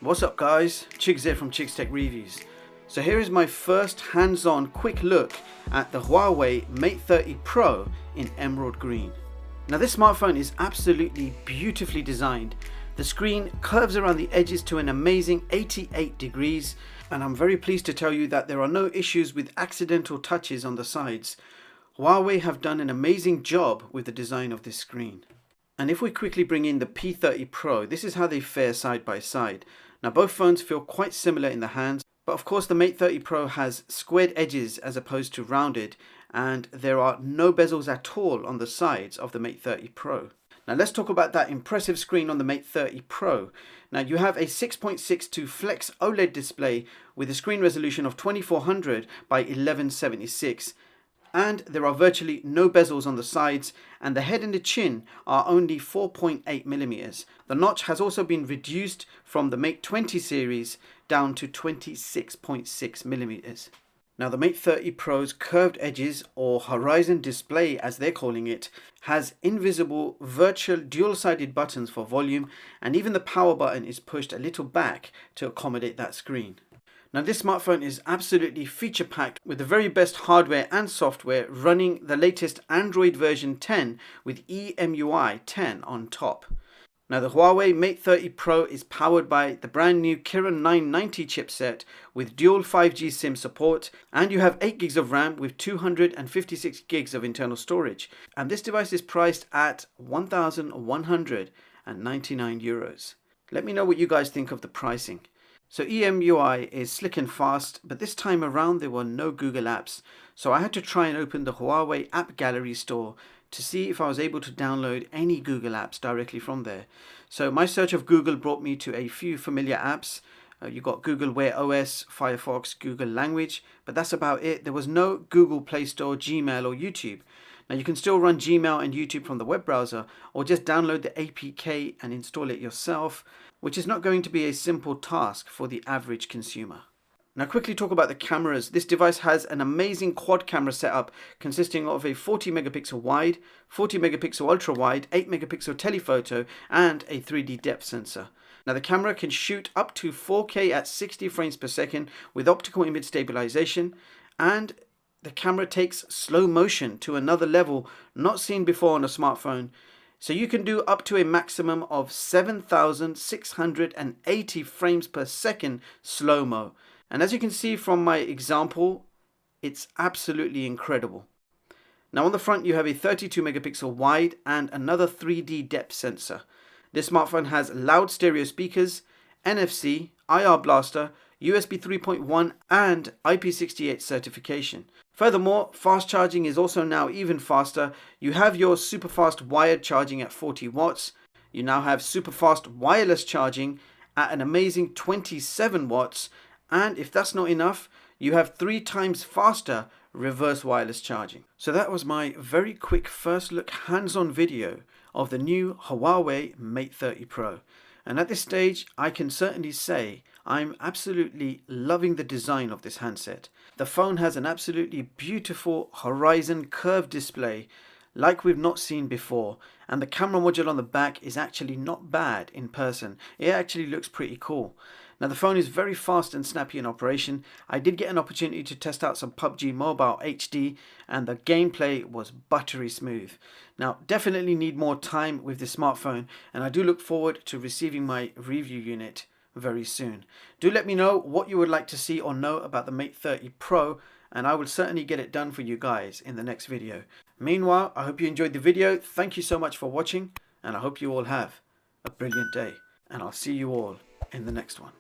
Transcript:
What's up guys, Chigs here from Chigs Tech Reviews. So here is my first hands-on quick look at the Huawei Mate 30 Pro in emerald green. Now this smartphone is absolutely beautifully designed. The screen curves around the edges to an amazing 88 degrees, and I'm very pleased to tell you that there are no issues with accidental touches on the sides. Huawei have done an amazing job with the design of this screen. And if we quickly bring in the P30 Pro, this is how they fare side by side. Now both phones feel quite similar in the hands, but of course the Mate 30 Pro has squared edges as opposed to rounded, and there are no bezels at all on the sides of the Mate 30 Pro. Now let's talk about that impressive screen on the Mate 30 Pro. Now you have a 6.62 Flex OLED display with a screen resolution of 2400 by 1176. And there are virtually no bezels on the sides, and the head and the chin are only 4.8mm. The notch has also been reduced from the Mate 20 series down to 26.6mm. Now the Mate 30 Pro's curved edges, or horizon display as they're calling it, has invisible virtual dual-sided buttons for volume, and even the power button is pushed a little back to accommodate that screen. Now this smartphone is absolutely feature packed with the very best hardware and software, running the latest Android version 10 with EMUI 10 on top. Now the Huawei Mate 30 Pro is powered by the brand new Kirin 990 chipset with dual 5G SIM support, and you have 8GB of RAM with 256GB of internal storage. And this device is priced at €1,199. Let me know what you guys think of the pricing. So EMUI is slick and fast, but this time around there were no Google apps. So I had to try and open the Huawei App Gallery store to see if I was able to download any Google apps directly from there. So my search of Google brought me to a few familiar apps. You got Google Wear OS, Firefox, Google Language, but that's about it. There was no Google Play Store, Gmail or YouTube. Now you can still run Gmail and YouTube from the web browser, or just download the APK and install it yourself, which is not going to be a simple task for the average consumer. Now quickly talk about the cameras. This device has an amazing quad camera setup consisting of a 40 megapixel wide, 40 megapixel ultra wide, 8 megapixel telephoto and a 3D depth sensor. Now the camera can shoot up to 4K at 60 frames per second with optical image stabilization, and the camera takes slow motion to another level not seen before on a smartphone. So you can do up to a maximum of 7,680 frames per second slow-mo. And as you can see from my example, it's absolutely incredible. Now on the front you have a 32 megapixel wide and another 3D depth sensor. This smartphone has loud stereo speakers, NFC, IR blaster, USB 3.1 and IP68 certification. Furthermore, fast charging is also now even faster. You have your super fast wired charging at 40 watts. You now have super fast wireless charging at an amazing 27 watts. And if that's not enough, you have 3 times faster reverse wireless charging. So that was my very quick first look hands-on video of the new Huawei Mate 30 Pro. And at this stage, I can certainly say I'm absolutely loving the design of this handset. The phone has an absolutely beautiful horizon curved display like we've not seen before, and the camera module on the back is actually not bad in person. It actually looks pretty cool. Now the phone is very fast and snappy in operation. I did get an opportunity to test out some PUBG Mobile HD, and the gameplay was buttery smooth. Now definitely need more time with this smartphone, and I do look forward to receiving my review unit very soon. Do let me know what you would like to see or know about the Mate 30 Pro, and I will certainly get it done for you guys in the next video. Meanwhile, I hope you enjoyed the video. Thank you so much for watching, and I hope you all have a brilliant day, and I'll see you all in the next one.